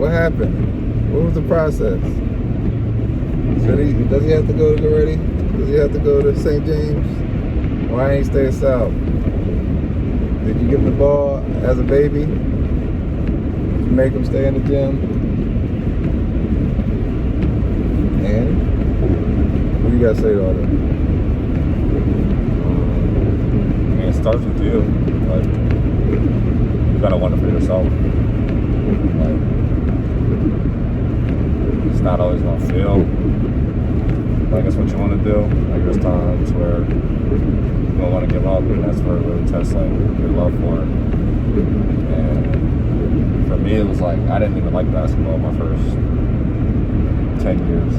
What happened? What was the process? Does he have to go to Goretti? Does he have to go to St. James? Why ain't he stay south? Did you give him the ball as a baby? Did you make him stay in the gym? And what do you got to say to all that? I mean, it starts with you. Like, you gotta want it for yourself. Like, it's not always gonna feel like it's what you want to do. Like, there's times where you don't want to give up, and that's where it really tests like your love for it. And for me, it was like I didn't even like basketball my first 10 years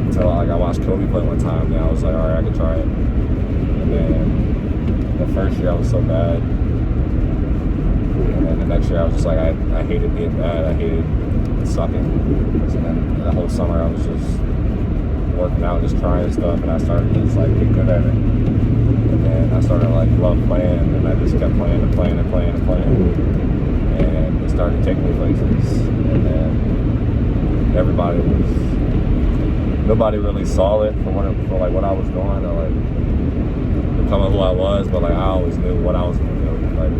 until like I watched Kobe play one time. And I was like, all right, I can try it. And then the first year I was so bad, and then the next year I was just like, I hated being bad. I hated sucking. So then the whole summer I was just working out, just trying stuff, and I started to just like get good at it. And then I started like love playing, and I just kept playing and playing and playing and playing. And it started taking me places. And then nobody really saw it for what I was doing or like becoming who I was, but like I always knew what I was gonna do. Like,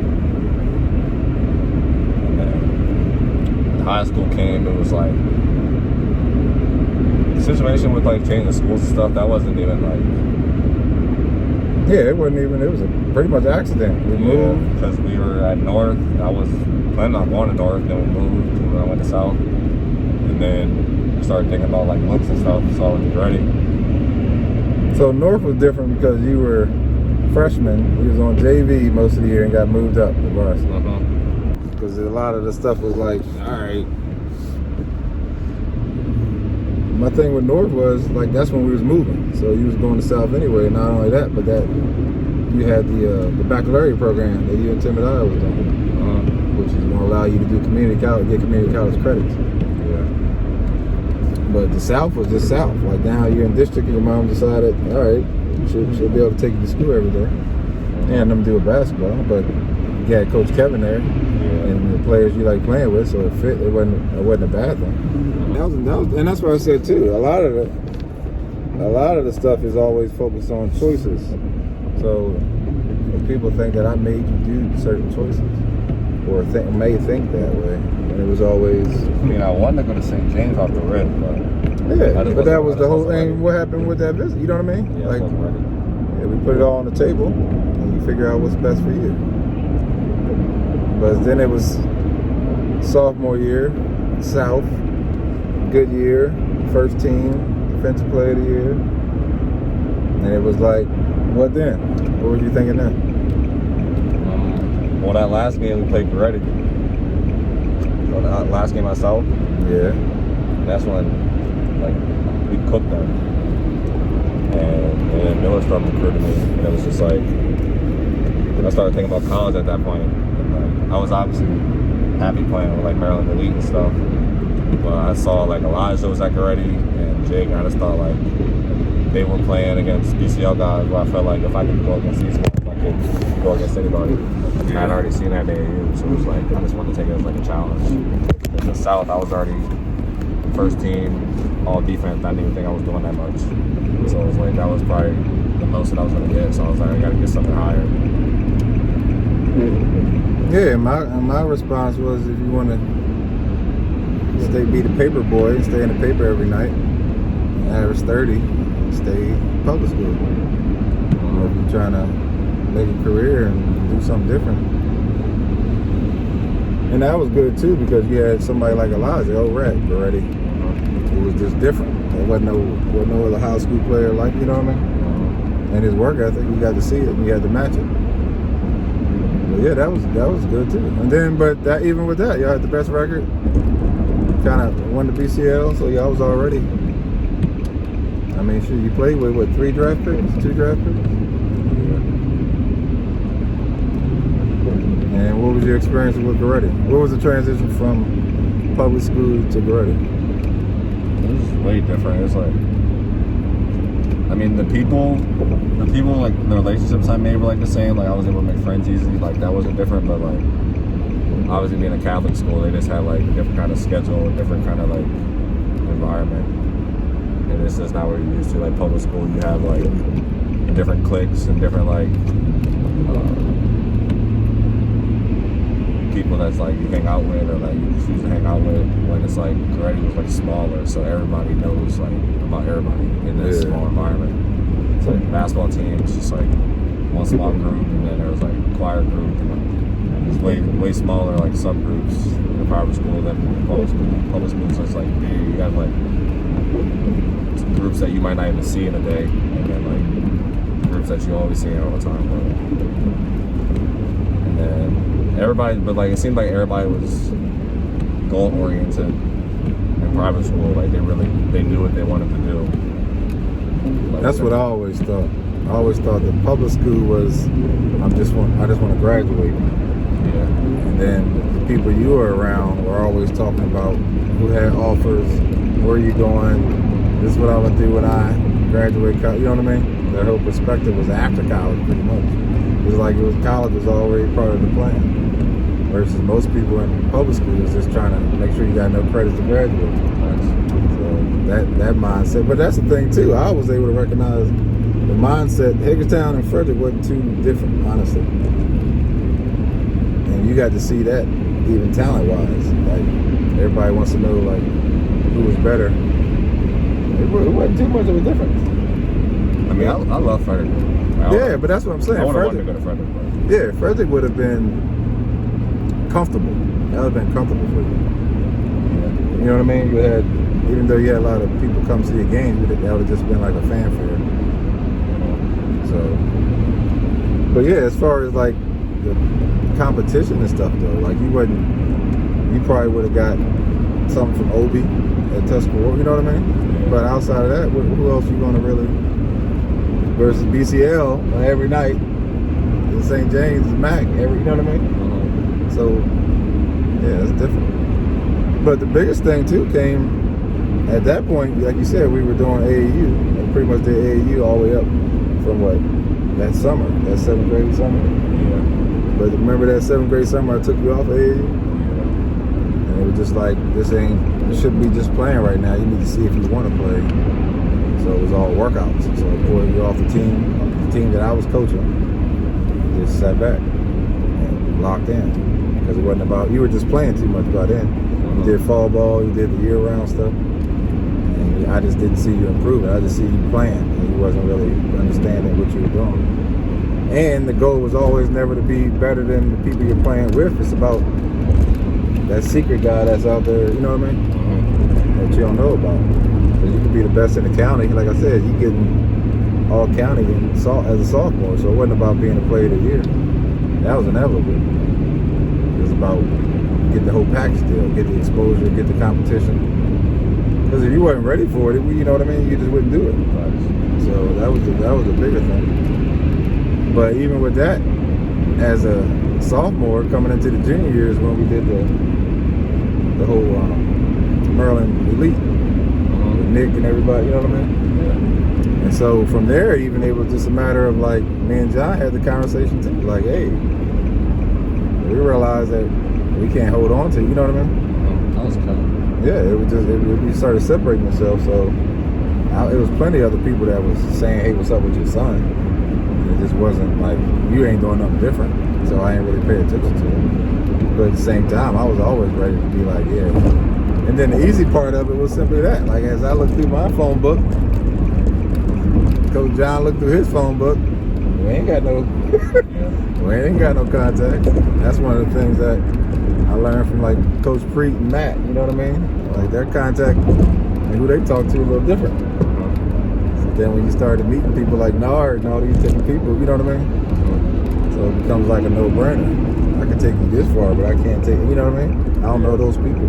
and then when high school came, it was like the situation with like changing schools and stuff. That wasn't even like. Yeah, it wasn't even. It was a pretty much accident. We moved because we were at North. I was planning on going to North, then we moved, and then I went to South, and then I started thinking about like looks and stuff. So I was ready. So North was different because you were freshman. You was on JV most of the year and got moved up to varsity. Because a lot of the stuff was like, all right. My thing with North was like that's when we was moving, so you was going to South anyway. Not only that, but that you had the baccalaureate program that you and Tim and I was doing, which is going to allow you to do community college, get community college credits. Yeah. But the South was just South. Like now you're in district, and your mom decided, all right, she'll be able to take you to school every day, and them do a basketball. But you had Coach Kevin there, and the players you like playing with, so it fit. It wasn't a bad thing. And that's what I said too. A lot of the stuff is always focused on choices. So if people think that I made you do certain choices, or may think that way, and it was always. I mean, I wanted to go to St. James off the rip, but but that was the whole thing. What happened with that visit? You know what I mean? Yeah, like, we put it all on the table, and you figure out what's best for you. But then it was sophomore year, South. Good year, first team, defensive player of the year. And it was like, what then? What were you thinking then? Well, that last game we played Goretti. So that last game myself. Yeah. That's when, like, we cooked them. And then Miller started recruiting me. And it was just like, I started thinking about college at that point. And, like, I was obviously happy playing with, like, Maryland Elite and stuff. But I saw like Elijah was at Goretti and Jake, and I just thought like they were playing against BCL guys where I felt like if I could go against these guys, I could go against anybody. And I'd already seen that AAU, so it was like I just wanted to take it as like a challenge. In the South, I was already first team, all defense. I didn't even think I was doing that much. So it was like that was probably the most that I was gonna get. So I was like, I gotta get something higher. Yeah, my response was if you want to be the paper boy and stay in the paper every night, average 30, stay public school. Or if you're trying to make a career and do something different. And that was good too because you had somebody like Elijah, old rat already. It was just different. There wasn't no other high school player like, you know what I mean? And his work ethic, you got to see it and you had to match it. But yeah, that was good too. And then, but that even with that, y'all had the best record. Kind of won the BCL, so y'all was already. I mean, sure, you played with what, 3 draft picks, 2 draft picks? And what was your experience with Goretti? What was the transition from public school to Goretti? It was way different. It was like, I mean, the people, like the relationships I made were like the same. Like I was able to make friends easily. Like that wasn't different, but like obviously being a Catholic school, they just had like a different kind of schedule, a different kind of like environment. And this is not what you're used to. Like public school, you have like different cliques and different like people that's like you hang out with, or like you choose to hang out with. When it's like Coretti was like smaller, so everybody knows like about everybody in this small environment. So like the basketball team, it's just like one small group, and then there was like a choir group, and like, it's way smaller like subgroups in the private school than public school. Public school, so it's like you got like groups that you might not even see in a day, and then like groups that you always see all the time. And then everybody, but like it seemed like everybody was goal oriented in private school. Like they knew what they wanted to do. Like, that's what I always thought. I always thought that public school was I just want to graduate. Yeah. And then the people you were around were always talking about who had offers, where are you going, this is what I would do when I graduate college. You know what I mean? Their whole perspective was after college, pretty much. It was like college was already part of the plan. Versus most people in public school is just trying to make sure you got enough credits to graduate. So that mindset. But that's the thing too. I was able to recognize the mindset. Hagerstown and Frederick wasn't too different, honestly. And you got to see that even talent-wise. Like everybody wants to know like who was better. It wasn't too much of a difference. I mean, I love Frederick. Yeah, but that's what I'm saying. I would have wanted to go to Frederick. But... Yeah, Frederick would have been comfortable. That would have been comfortable for you. You know what I mean? You had, even though you had a lot of people come see a game, that would have just been like a fanfare. So, but yeah, as far as like the competition and stuff though, like you probably would have got something from Obi at Tuscarora, you know what I mean? Yeah. But outside of that, who else you going to really, versus BCL every night, in St. James, Mac, you know what I mean? So, yeah, it's different. But the biggest thing, too, came at that point, like you said, we were doing AAU. And pretty much did AAU all the way up from that summer, that 7th grade summer. Yeah. But remember that 7th grade summer I took you off AAU? Yeah. And it was just like, you shouldn't be just playing right now. You need to see if you want to play. So it was all workouts. So I pulled you off the team that I was coaching. Just sat back and locked in. Because it wasn't about, you were just playing too much by then. You did fall ball, you did the year-round stuff. And I just didn't see you improving. I just see you playing. And you wasn't really understanding what you were doing. And the goal was always never to be better than the people you're playing with. It's about that secret guy that's out there, you know what I mean? That you don't know about. Because you could be the best in the county. Like I said, you getting all county as a sophomore. So it wasn't about being a player of the year. That was inevitable. It was about getting the whole package deal, get the exposure, get the competition. Because if you wasn't ready for it, you know what I mean, you just wouldn't do it. So that was a bigger thing. But even with that, as a sophomore coming into the junior years when we did the whole Maryland Elite with Nick and everybody, you know what I mean? Yeah. And so from there, even it was just a matter of like me and John had the conversation too, like, hey, we realized that we can't hold on to, you know what I mean? That was kind of... Yeah, we started separating ourselves. So it was plenty of other people that was saying, hey, what's up with your son? And it just wasn't like, you ain't doing nothing different. So I ain't really pay attention to it. But at the same time, I was always ready to be like, yeah. And then the easy part of it was simply that. Like as I looked through my phone book, Coach John looked through his phone book, we ain't got no contact. That's one of the things that I learned from like Coach Preet and Matt, you know what I mean? Like their contact and who they talk to a little different. So then when you started meeting people like Nard and all these different people, you know what I mean? So it becomes like a no-brainer. I can take you this far, but I can't take, you know what I mean? I don't know those people.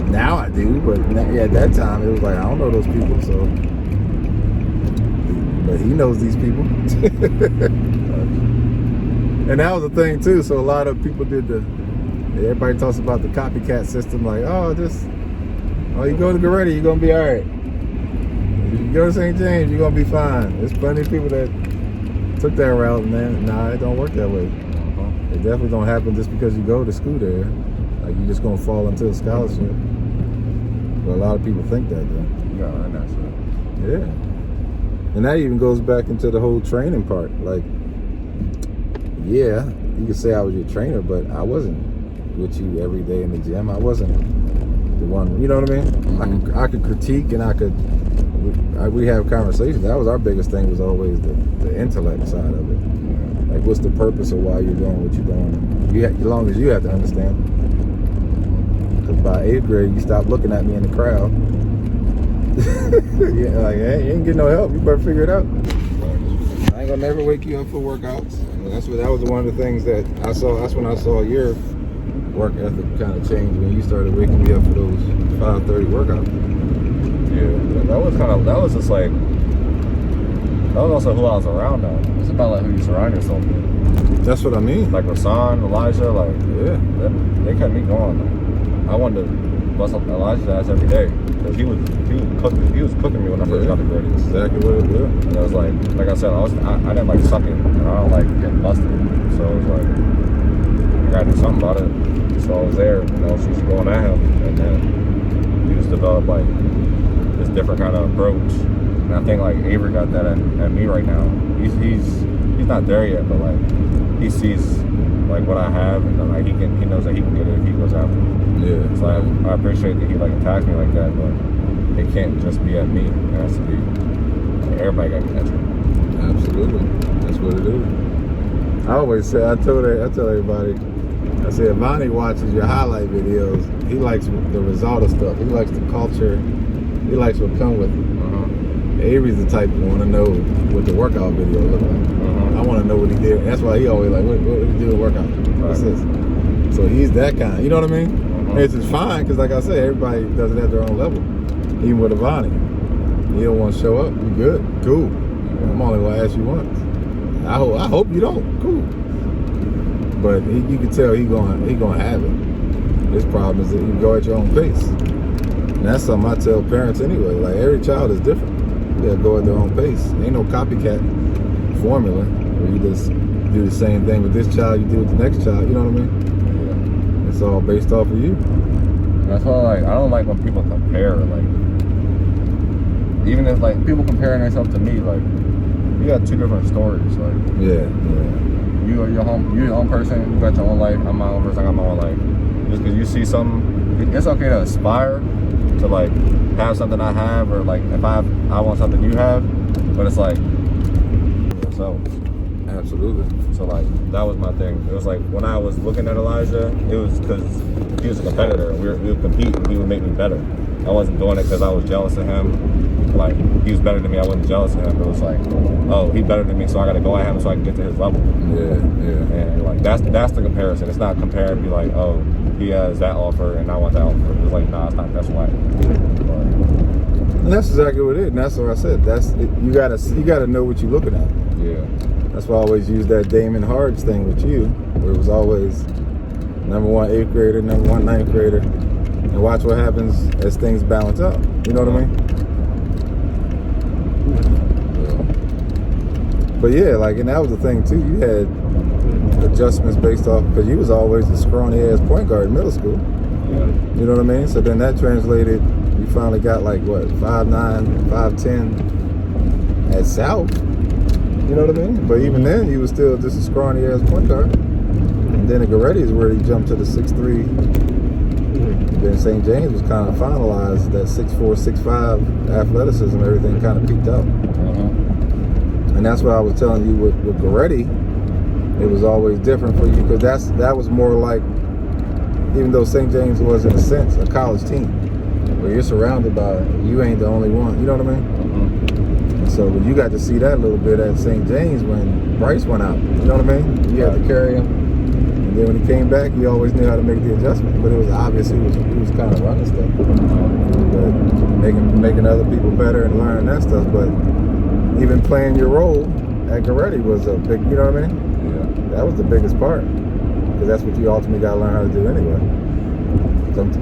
Now I do, but at that time it was like, I don't know those people, so. But he knows these people. And that was the thing too, so a lot of people everybody talks about the copycat system, like, you go to Goretti, you're gonna be all right. If you go to St. James, you're gonna be fine. There's plenty of people that took that route, and then, nah, it don't work that way. It definitely don't happen just because you go to school there. Like you're just gonna fall into a scholarship. But a lot of people think that though. Yeah, I know. Yeah. And that even goes back into the whole training part. Like, yeah, you could say I was your trainer, but I wasn't with you every day in the gym. I wasn't the one, you know what I mean? Mm-hmm. I could critique and we have conversations. That was our biggest thing, was always the intellect side of it. Yeah. Like, what's the purpose of why you're doing what you're doing? As long as you have to understand. Because by 8th grade, you stopped looking at me in the crowd. Yeah, like, hey, you ain't getting no help. You better figure it out. I ain't gonna never wake you up for workouts. That was one of the things that I saw. That's when I saw your work ethic kind of change, when you started waking me up for those 5:30 workouts. Yeah, that was just like, that was also who I was around though. It's about like who you surround yourself with. That's what I mean. Like Rasan, Elijah, like, Yeah. they kept me going. Like, I wanted to bust up Elijah's ass every day. Cause he was cooking me when I first got to Grady. Exactly what it was. And it was like I said, I didn't like sucking, and I don't like getting busted. So it was like, I gotta do something about it. So I was there, she's going at him, and then we just developed like this different kind of approach. And I think like Avery got that at me right now. He's not there yet, but like he sees like what I have, and then like he knows that he can get it if he goes after me. Yeah. So I appreciate that he like attacks me like that, but it can't just be at me. It has to be like, everybody got to catch me. Absolutely. That's what it is. I always say, I tell everybody, I say, if Vonnie watches your highlight videos, he likes the result of stuff. He likes the culture. He likes what comes with it. Avery's the type who want to know what the workout video look like. I want to know what he did. That's why he always like, what did he do a workout? What's this? So he's that kind. You know what I mean? It's just fine, because like I said, everybody does it at their own level. Even with Vonnie. He don't want to show up. You good? Cool. I'm only going to ask you once. I hope you don't. Cool. But you can tell he gonna have it. His problem is that you go at your own pace. And that's something I tell parents anyway. Like, every child is different. You gotta go at their own pace. Ain't no copycat formula where you just do the same thing with this child you do with the next child. You know what I mean? Yeah. It's all based off of you. That's why I don't like when people compare. Like, even if like people comparing themselves to me, like, you got two different stories. Like, yeah. You're your own person. You got your own life. I'm my own person. I got my own life. Just because you see something, it's okay to aspire to like have something I have, or like if I want something you have. But it's like yourself. Absolutely. So like that was my thing. It was like when I was looking at Elijah, it was because he was a competitor, and we would compete, and he would make me better. I wasn't doing it because I was jealous of him. Like, he was better than me, I wasn't jealous of him. It was like, oh, he's better than me, so I got to go at him so I can get to his level. Yeah. And like that's the comparison. It's not comparing to be like, oh, he has that offer and I want that offer. It's like, nah, it's not. That's why. And that's exactly what it is. And that's what I said. You gotta know what you're looking at. Yeah. That's why I always use that Damon Hards thing with you, where it was always number 1 8th grader, number 1 9th grader, and watch what happens as things balance out. You know what I mean? But yeah, like, and that was the thing too. You had adjustments based off, because you was always a scrawny ass point guard in middle school. Yeah. You know what I mean? So then that translated. You finally got like what, 5'9", 5'10" at South. You know what I mean? But even then, you was still just a scrawny ass point guard. And then at Goretti is where he jumped to the 6'3". Then St. James was kind of finalized. That 6'4", 6'5" athleticism, everything kind of peaked out. And that's what I was telling you with Goretti. It was always different for you, because that was more like, even though St. James was in a sense a college team, where you're surrounded by, you ain't the only one. You know what I mean? And so you got to see that a little bit at St. James when Bryce went out. You know what I mean? You had to carry him. And then when he came back, he always knew how to make the adjustment. But it was obvious he was kind of running stuff. But making other people better and learning that stuff. But even playing your role at Goretti was a big, you know what I mean? Yeah. That was the biggest part. Because that's what you ultimately got to learn how to do anyway.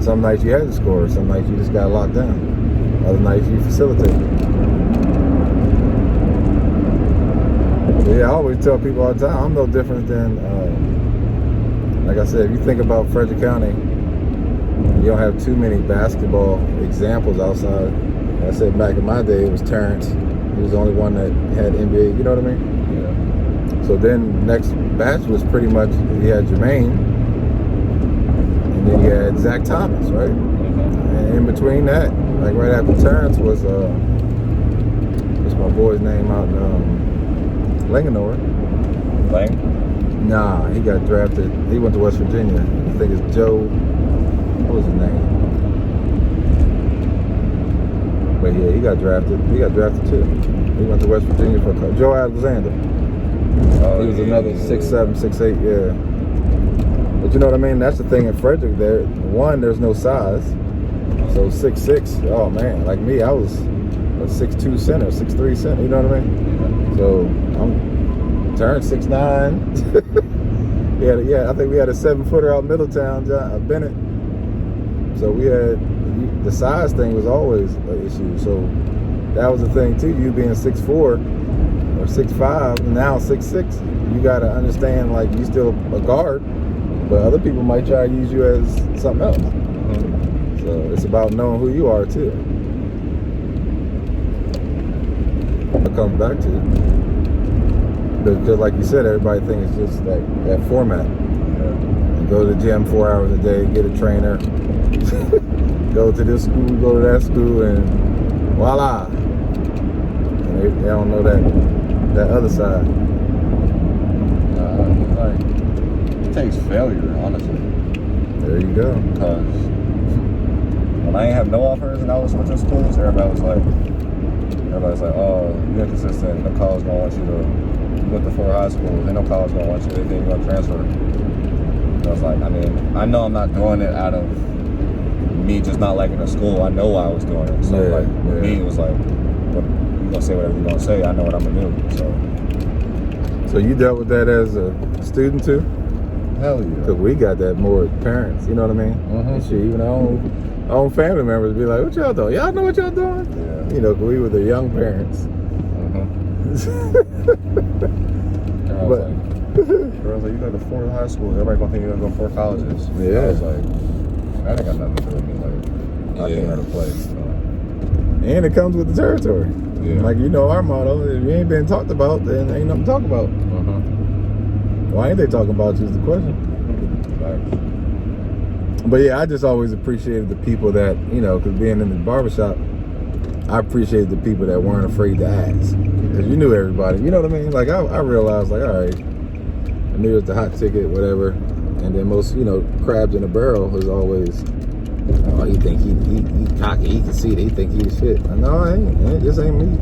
Some nights you had to score. Some nights you just got locked down. Other nights you facilitated. Yeah, I always tell people all the time, I'm no different than like I said, if you think about Frederick County, you don't have too many basketball examples outside. Like I said, back in my day, it was Terrence. He was the only one that had NBA. You know what I mean? Yeah. So then next batch was pretty much, you had Jermaine, and then you had Zach Thomas, right? And in between that, like right after Terrence was, what's my boy's name out in Linganore? Lang? Nah, he got drafted. He went to West Virginia. I think it's Joe, what was his name? But yeah, he got drafted. He got drafted too. He went to West Virginia for a couple. Joe Alexander. Oh, He was another 6'7", 6'8", yeah. But you know what I mean? That's the thing in Frederick. One, there's no size. So 6'6", oh man, like me, I was a 6'2" center, 6'3" center, you know what I mean? So I'm turned 6'9". Yeah, I think we had a 7-footer out Middletown, Bennett. So we had, the size thing was always an issue. So that was the thing too, you being 6'4", or 6'5", and now 6'6", you gotta understand, like, you still a guard, but other people might try to use you as something else. So it's about knowing who you are too. It comes back to it. Because like you said, everybody thinks it's just that format. You go to the gym 4 hours a day, get a trainer, go to this school, go to that school, and voila. And they don't know that other side. Like, it takes failure, honestly. There you go. Because when I ain't have no offers and I was switching schools, everybody's like, oh, you're inconsistent. No college gonna want you to. You went to 4 high schools. Ain't no college gonna want you. They think you're gonna transfer. And I was like, I mean, I know I'm not doing it out of me just not liking the school. I know why I was doing it. So for me, it was like, you gonna say whatever you're gonna say. I know what I'm gonna do. So you dealt with that as a student too? Hell yeah. Because we got that more as parents. You know what I mean? And shit, even our own family members be like, "What y'all doing? Y'all know what y'all doing?" Yeah. You know, 'cause we were the young parents. But girls like, you go to 4 high schools. Everybody gonna think you're gonna go 4 colleges. Yeah. I was like, that ain't got nothing to do with me. Like, I came here to play. So. And it comes with the territory. Yeah. Like, you know our motto, if you ain't been talked about, then ain't nothing to talk about. Why ain't they talking about you is the question. Right. But yeah, I just always appreciated the people that, you know, because being in the barbershop, I appreciated the people that weren't afraid to ask. Because you knew everybody. You know what I mean? Like, I realized, like, all right, I knew it was the hot ticket, whatever. And then most, you know, crabs in a barrel was always, oh, he think he cocky, he can see it, he think he the shit. No, I ain't. This ain't me.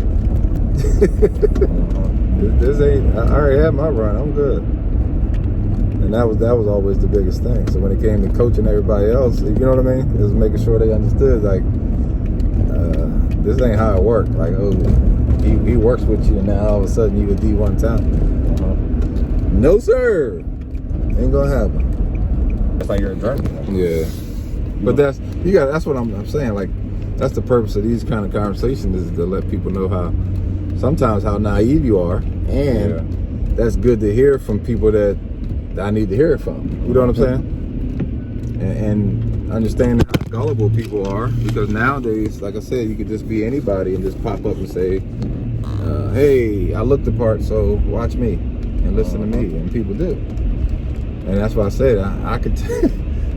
This ain't, I already had my run, I'm good. And that was always the biggest thing. So when it came to coaching everybody else, you know what I mean? It was making sure they understood, like, this ain't how it works. Like, oh, he works with you, and now all of a sudden you a D1 talent. No, sir. Ain't gonna happen. It's like you're a journey. Yeah. But that's what I'm saying. Like, that's the purpose of these kind of conversations, is to let people know sometimes how naive you are, and that's good to hear from people that I need to hear it from. You know what I'm saying? And understanding how gullible people are, because nowadays, like I said, you could just be anybody and just pop up and say, hey, I look the part, so watch me and listen to me, and people do. And that's why I said I could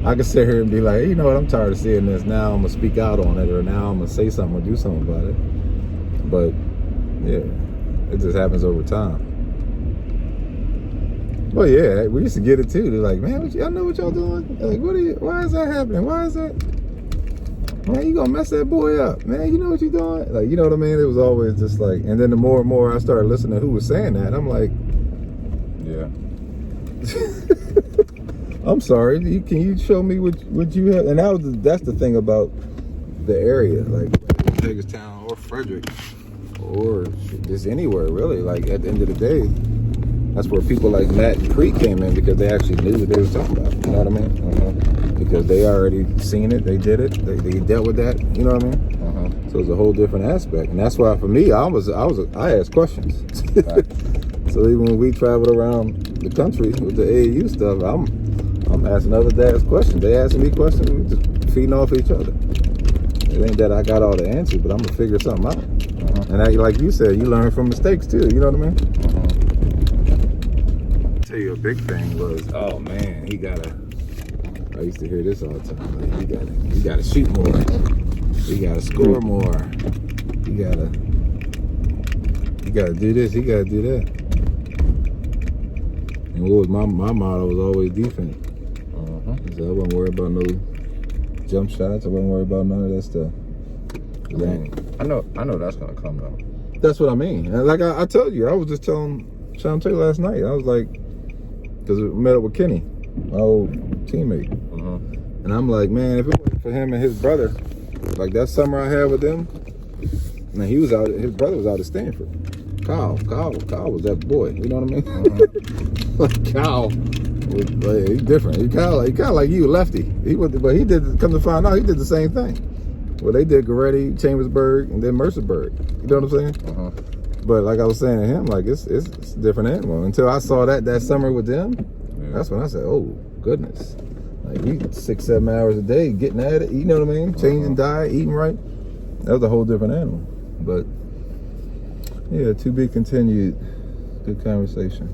I could sit here and be like, hey, you know what, I'm tired of seeing this. Now I'm gonna speak out on it, or now I'm gonna say something or do something about it. But yeah, it just happens over time. Well, yeah, we used to get it too. They're like, man, y'all know what y'all doing? Like, why is that happening? Why is that? Man, you gonna mess that boy up, man. You know what you're doing? Like, you know what I mean? It was always just like, and then the more and more I started listening to who was saying that, I'm like, yeah. I'm sorry. Can you show me what you have? And that's the thing about the area, like Hagerstown or Frederick or just anywhere really. Like, at the end of the day, that's where people like Matt and Creek came in, because they actually knew what they were talking about. You know what I mean? Because they already seen it, they did it, they dealt with that. You know what I mean? So it's a whole different aspect, and that's why for me, I asked questions. So even when we traveled around the country with the AAU stuff, I'm asking other dads questions. They asking me questions. We just feeding off each other. It ain't that I got all the answers, but I'm gonna figure something out. And like you said, you learn from mistakes too. You know what I mean? I'll tell you a big thing was, oh man, he gotta. I used to hear this all the time. Like, he gotta shoot more. He gotta score more. He gotta do this. He gotta do that. And what was my motto was always defense. So I wasn't worried about no jump shots. I wasn't worried about none of that stuff. I know that's gonna come though. That's what I mean. And like I told you, I was just telling Sean Taylor last night. I was like, because I met up with Kenny, my old teammate, and I'm like, man, if it wasn't for him and his brother, like that summer I had with them, man, his brother was out at Stanford. Kyle was that boy. You know what I mean? Like Kyle was like, he's different. He kind of like you, lefty. But he did. Come to find out, he did the same thing. Well, they did Goretti, Chambersburg, and then Mercerburg. You know what I'm saying? But like I was saying to him, like it's a different animal. Until I saw that summer with them, that's when I said, oh goodness, like you 6-7 hours a day getting at it. You know what I mean? Changing diet, eating right. That was a whole different animal. But yeah, to be continued. Good conversation.